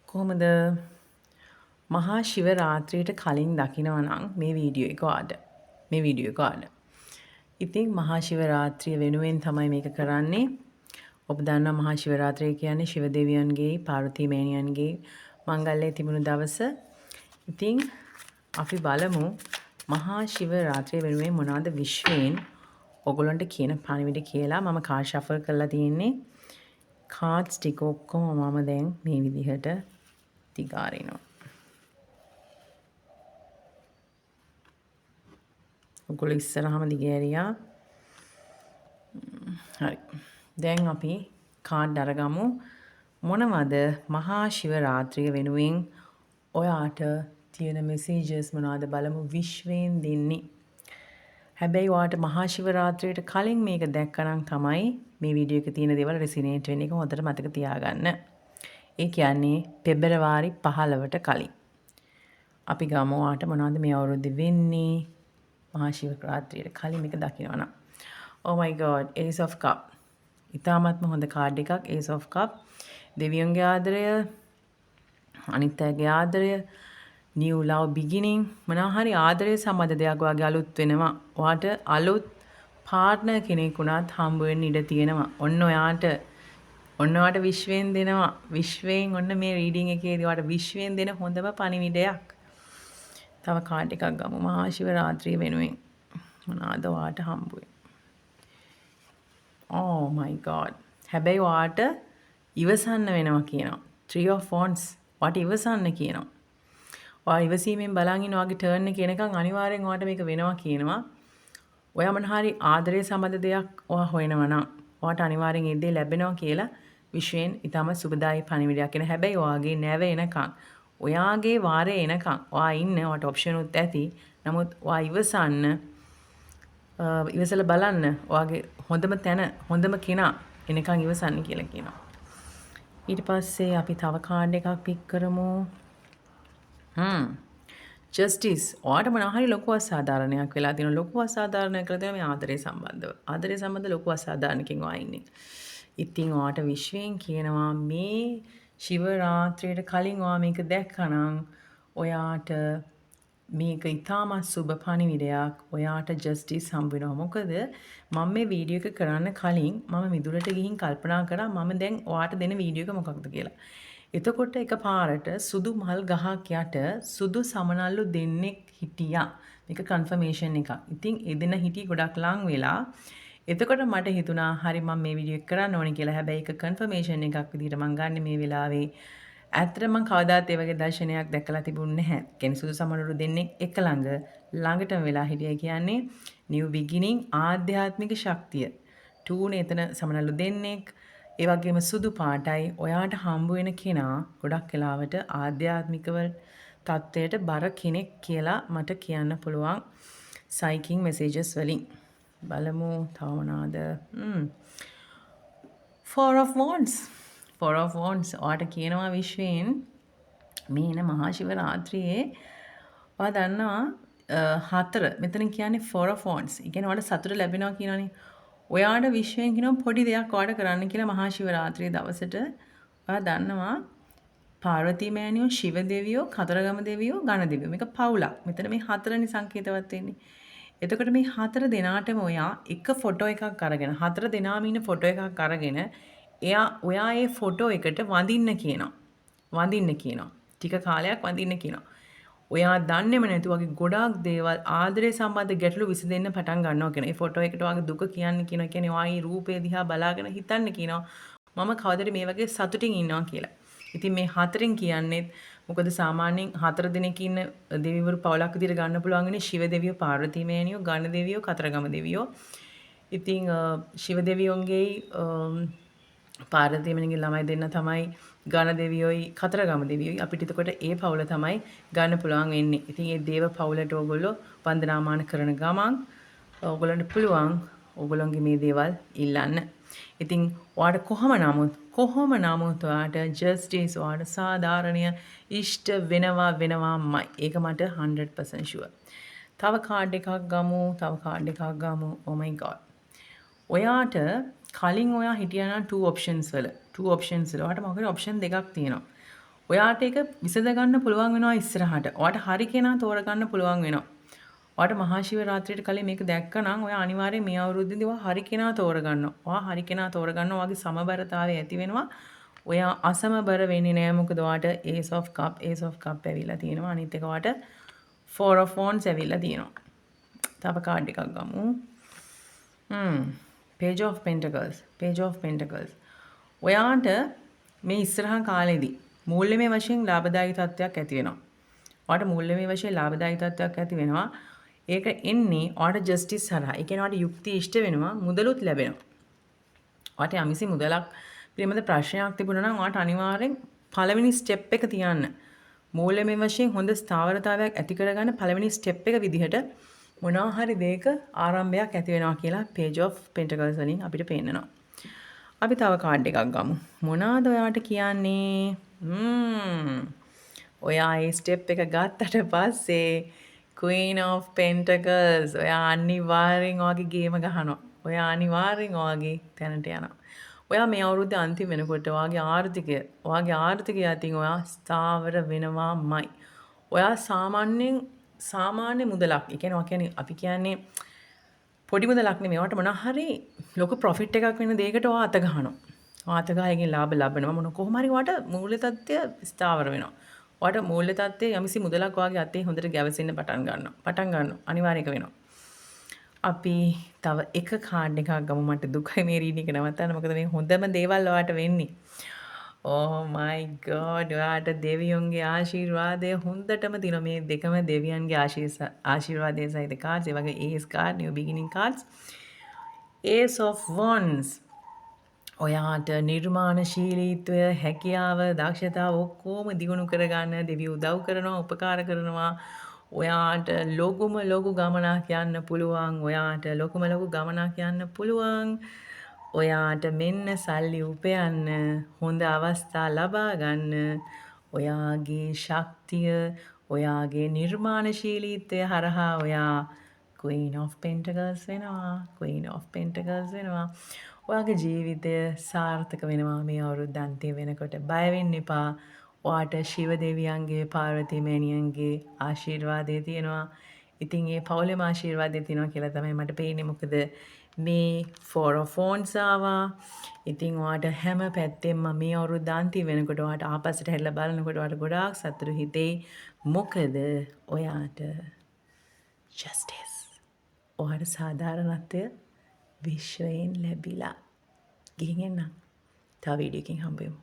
කොහොමද මහා ශිව රාත්‍රියට කලින් දකිනවා නම් මේ වීඩියෝ එක ඔයාලා. ඉතින් මහා ශිව රාත්‍රිය වෙනුවෙන් තමයි මේක කරන්නේ. ඔබ දන්නවා මහා ශිව රාත්‍රිය කියන්නේ ශිව දෙවියන්ගේ පාර්වතී මෑණියන්ගේ මංගල්‍යය තිබුණු දවස. ඉතින් අපි බලමු මහා ශිව රාත්‍රිය වෙනුවෙන් මොනවද විශ්වයෙන් ඔයගොල්ලන්ට කියන පණිවිඩ කියලා. මම කාඩ් ෂෆල් කරලා තියෙන්නේ. කාඩ්ස් ටික ඔක්කොම මම දැන් මේ විදිහට තිගාරිනවා. ඔගොල්ලෝ ඉස්සරහම දිගෑරියා. හරි. දැන් අපි කාඩ් අරගමු. මොනවද මහා ශිව රාත්‍රිය වෙනුවෙන් ඔයාට තියෙන මෙසේජස් මොනවද බලමු විශ්වයෙන් දෙන්නේ. හැබැයි ඔයාට මහා ශිව රාත්‍රියට කලින් මේක දැක්කනම් තමයි මේ වීඩියෝ එකේ තියෙන දේවල් රෙසිනේට් වෙන එක හොඳට මතක තියාගන්න. ඒ කියන්නේ පෙබරවාරි 15ට කලින්. අපි ගමු ඔයාට මොනවද මේ අවුරුද්දේ වෙන්නේ මහා ශිව රාත්‍රියට කලින් මේක දකිනවා නම්. Oh my god, Ace of Cup. ඉතාමත්ම හොඳ කාඩ් එකක් Ace of Cup. දෙවියන්ගේ ආදරය, අනිත් අයගේ ආදරය, new love beginning මොනවා හරි ආදරය සම්බන්ධ දෙයක් වගේ අලුත් වෙනවා. ඔයාට අලුත් පාර්ට්නර් කෙනෙක් උනත් හම්බ වෙන්න ඉඩ තියෙනවා. ඔන්න ඔයාට විශ්වයෙන් දෙනවා. විශ්වයෙන් ඔන්න මේ රීඩින් එකේදී ඔයාට විශ්වයෙන් දෙන හොඳම පණිවිඩයක්. තව කාඩ් එකක් ගමු මහා ශිව රාත්‍රිය වෙනුවෙන්. මොනවාද ඔයාට හම්බ වෙන්නේ? Oh my god. හැබැයි ඔයාට ඉවසන්න වෙනවා කියනවා. 3 of Wands. ඔයාට ඉවසන්න කියනවා. ඔයා ඉවසීමෙන් බලන් ඉන්න ඔයාගේ ටර්න් එක එනකන් අනිවාර්යෙන් ඔයාට මේක වෙනවා කියනවා. ඔයා මොන හරි ආදරය සම්බන්ධ දෙයක් ඔයා හොයනවා නම් ඔයාට අනිවාර්යෙන් ඒ දේ ලැබෙනවා කියලා විශ්වයෙන් ඊටම සුබදායි පණිවිඩයක් එන. හැබැයි ඔයාගේ නැව එනකන් ඔයාගේ වාරේ එනකන් ඔයා ඉන්න ඔයාට ඔප්ෂන් උත් ඇති. නමුත් ඔයා ඉවසලා බලන්න ඔයාගේ හොඳම තැන හොඳම කෙනා එනකන් ඉවසන්න කියලා කියනවා. ඊට පස්සේ අපි තව කාඩ් එකක් පික් කරමු. ජස්ටිස්. ඔයාට මොනවා හරි ලොකු අසාධාරණයක් වෙලා තියෙනවා. ලොකු අසාධාරණයක් කරලා තියෙනවා මේ ආදරය සම්බන්ධව. ආදරය සම්බන්ධ ලොකු අසාධාරණකින් ඔයා ඉන්නේ. ඉතින් ඔයාට විශ්වයෙන් කියනවා මේ ශිව රාත්‍රියට කලින් ඔයා මේක දැක්කනම් ඔයාට මේක ඉතාමත් සුබ පණිවිඩයක්. ඔයාට ජස්ටිස් හම්බ වෙනවා. මොකද මම මේ වීඩියෝ එක කරන්න කලින් මම මිදුලට ගිහින් කල්පනා කරා මම දැන් ඔයාට දෙන වීඩියෝ එක මොකක්ද කියලා. එතකොට එකපාරට සුදු මල් ගහක් යට සුදු සමනල්ලු දෙන්නෙක් හිටියා. මේක කන්ෆර්මේෂන් එකක්. ඉතින් එදෙන හිටියේ ගොඩක් ලං වෙලා. එතකොට මට හිතුණා හරි මම මේ වීඩියෝ එක කරන්න ඕනේ කියලා. හැබැයි ඒක කන්ෆර්මේෂන් එකක් විදිහට මම ගන්න මේ වෙලාවේ. ඇත්තට මම කවදාත් ඒ වගේ දර්ශනයක් දැකලා තිබුණේ නැහැ. කියන්නේ සුදු සමනල්ලු දෙන්නෙක් එක ළඟටම වෙලා හිටියයි කියන්නේ new beginning ආධ්‍යාත්මික ශක්තිය. 2 නේ එතන සමනල්ලු දෙන්නෙක් ඒ වගේම සුදු පාටයි. ඔයාට හම්බ වෙන කෙනා ගොඩක් වෙලාවට ආධ්‍යාත්මිකව තත්ත්වයට බර කෙනෙක් කියලා මට කියන්න පුළුවන් සයිකින් මෙසේජස් වලින්. බලමු තව මොනවාද? Four of Wands. ඔයාට කියනවා විශ්වයෙන් මේ එන මහා ශිව රාත්‍රියේ ඔයා දන්නවා 4 මෙතන කියන්නේ Four of Wands. ඒ කියන්නේ ඔයාට සතුට ලැබෙනවා කියනවනේ. ඔයාට විශ්වයෙන් කියනවා පොඩි දෙයක් ඔයාට කරන්න කියලා මහා ශිව රාත්‍රියේ දවසට. ඔයා දන්නවා පාර්වතී මෑණියෝ, ශිව දෙවියෝ, කතරගම දෙවියෝ, ගණ දෙවියෝ. මේක පවුලක්. මෙතන මේ 4නේ සංකේතවත් වෙන්නේ. එතකොට මේ 4 දෙනාටම ඔයා එක ෆොටෝ එකක් අරගෙන 4 දෙනාම ඉන්න ෆොටෝ එකක් අරගෙන ඔයා ඒ ෆොටෝ එකට වඳින්න කියනවා. ටික කාලයක් වඳින්න කියනවා. ඔයා දන්නේම නැතුව වගේ ගොඩාක් දේවල් ආදරය සම්බන්ධ ගැටලු විසඳෙන්න පටන් ගන්නවා කියන. ඒ ෆොටෝ එකට ඔයාගේ දුක කියන්න කියනවා. කියන්නේ ඔයා මේ රූපේ දිහා බලාගෙන හිතන්න කියනවා. මම කවදද මේ වගේ සතුටින් ඉන්නවා කියලා. ඉතින් මේ 4න් කියන්නේ මොකද සාමාන්‍යයෙන් 4 දෙනෙක් ඉන්න දෙවිවරු පවුලක් විදිහට ගන්න පුළුවන් ඉන්නේ ශිව දෙවියෝ, පාර්වතී මෑණියෝ, ගණ දෙවියෝ, කතරගම දෙවියෝ. ඉතින් ශිව දෙවියන්ගේ පාර්වතී මෑණියන්ගේ ළමයි දෙන්න තමයි ගණ දෙවියෝයි කතරගම දෙවියෝයි. අපිට එතකොට ඒ පවුල තමයි ගන්න පුළුවන් වෙන්නේ. ඉතින් මේ දේව පවුලට ඔයගොල්ලෝ වන්දනාමාන කරන ගමන් ඔයගොල්ලන්ට පුළුවන් ඔයගොල්ලන්ගේ මේ දේවල් ඉල්ලන්න. ඉතින් ඔයාට කොහොම නමුත් ඔයාට ජස්ටිස් ඔයාට සාධාරණය ඉෂ්ට වෙනවාමයි. ඒක මට 100% ෂුවර්. තව කාඩ් එකක් ගමු. Oh my god. ඔයාට කලින් ඔයා හිටියා නම් 2 options වල ඔයාට මොකද ඔප්ෂන් දෙකක් තියෙනවා. ඔයාට ඒක විසඳ ගන්න පුළුවන් වෙනවා ඉස්සරහට. ඔයාට හරි කෙනා තෝරගන්න පුළුවන් වෙනවා. ඔයාට මහා ශිවරාත්‍රියට කලින් මේක දැක්කනම් ඔයා අනිවාර්යෙන් මේ අවුරුද්දේදී ඔයා හරි කෙනා තෝරගන්නවා. ඔයා හරි කෙනා තෝරගන්නවා. ඔයාගේ සමබරතාවය ඇති වෙනවා. ඔයා අසමබර වෙන්නේ නෑ. මොකද ඔයාට Ace of Cup ඇවිල්ලා තියෙනවා. අනිත් එක ඔයාට Four of Wands ඇවිල්ලා තියෙනවා. තව කාඩ් එකක් ගමු. Page of Pentacles. ඔයාට මේ ඉස්සරහා කාලෙදී මූල්‍යමය වශයෙන් ලාභදායී තත්ත්වයක් ඇති වෙනවා. ඔයාට මූල්‍යමය වශයෙන් ලාභදායී තත්ත්වයක් ඇති වෙනවා. ඒක එන්නේ ඔයාට ජස්ටිස් හරහා. ඒ කියන්නේ ඔයාට යුක්තිය ඉෂ්ට වෙනවා, මුදලුත් ලැබෙනවා. ඔයාට යම්කිසි මුදලක් පිළිබඳ ප්‍රශ්නයක් තිබුණා නම් ඔයාට අනිවාර්යෙන් පළවෙනි ස්ටෙප් එක තියන්න. මූල්‍යමය වශයෙන් හොඳ ස්ථාවරතාවයක් ඇති කරගන්න පළවෙනි ස්ටෙප් එක විදිහට මොනවා හරි දෙයක ආරම්භයක් ඇති වෙනවා කියලා Page of Pentacles වලින් අපිට පේන්නනවා. අපි තව කාඩ් එකක් ගමු. මොනවාද ඔයාට කියන්නේ? ඔයා ඒ ස්ටෙප් එක ගත්තට පස්සේ Queen of Pentacles ඔයා අනිවාර්යෙන් ඔයාගේ ගේම ගහනවා. ඔයා අනිවාර්යෙන් ඔයාගේ තැනට යනවා. ඔයා මේ අවුරුද්දේ අන්තිම වෙනකොට ඔයාගේ ආර්ථිකය අතින් ඔයා ස්ථාවර වෙනවාමයි. ඔයා සාමාන්‍ය මුදලක්. ඒ කියන්නේ අපි කියන්නේ පොඩි මුදලක් නෙමෙයි. ඔයාට මොනවා හරි ලොකු ප්‍රොෆිට් එකක් වෙන දෙයකට ඔයා අත ගහනවා. ඔයා අත ගහගෙන ලාභ ලබනවා. මොන කොහොම හරි ඔයාට මූල්‍ය තත්ත්වය ස්ථාවර වෙනවා. ඔයාට මූල්‍ය තත්ත්වයේ යම්කිසි මුදලක් ඔයාගේ අතේ හොඳට ගැවසෙන්න පටන් ගන්නවා. අනිවාර්ය එක වෙනවා. අපි තව එක කාඩ් එකක් ගමු. මට දුකයි මේ රීඩින් එක නවත්තන්න. මොකද මේ හොඳම දේවල් ඔයාට වෙන්නේ. Oh my god ඔයාට දෙවියන්ගේ ආශිර්වාදය හොඳටම තියෙනවා. මේ දෙකම දෙවියන්ගේ ආශිර්වාදය සහිත cards. ඒ වගේ Ace card, New Beginning cards. Ace of Wands. ඔයාට නිර්මාණශීලීත්වය, හැකියාව, දක්ෂතාව ඔක්කොම දියුණු කරගන්න දෙවියෝ උදව් කරනවා, උපකාර කරනවා. ඔයාට ලොකු ගමනක් යන්න පුළුවන්. ඔයාට මෙන්න සල්ලි උපයන්න, හොඳ අවස්ථා ලබා ගන්න, ඔයාගේ ශක්තිය, ඔයාගේ නිර්මාණශීලීත්වය හරහා ඔයා Queen of Pentacles වෙනවා. ඔයාගේ ජීවිතය සාර්ථක වෙනවා මේ අවුරුද්ද අන්තිම වෙනකොට. බය වෙන්න එපා. ඔයාට ශිව දෙවියන්ගේ, පාර්වතී මෑණියන්ගේ ආශිර්වාදය තියෙනවා. ඉතින් ඒ පවුලේම ආශිර්වාදය තියෙනවා කියලා තමයි මට පේන්නේ. මොකද මේ Four of Wands ආවා. ඉතින් ඔයාට හැම පැත්තෙම මේ අවුරුද්ද අන්තිම වෙනකොට ඔයාට ආපස්සට හැරිලා බලනකොට ඔයාට ගොඩාක් සතුටු හිතෙයි. මොකද ඔයාට justice. ඔයාට සාධාරණත්වය විශ්වයෙන් ලැබිලා. ගිහින් එන්න. තව වීඩියෝ එකකින් හම්බෙමු.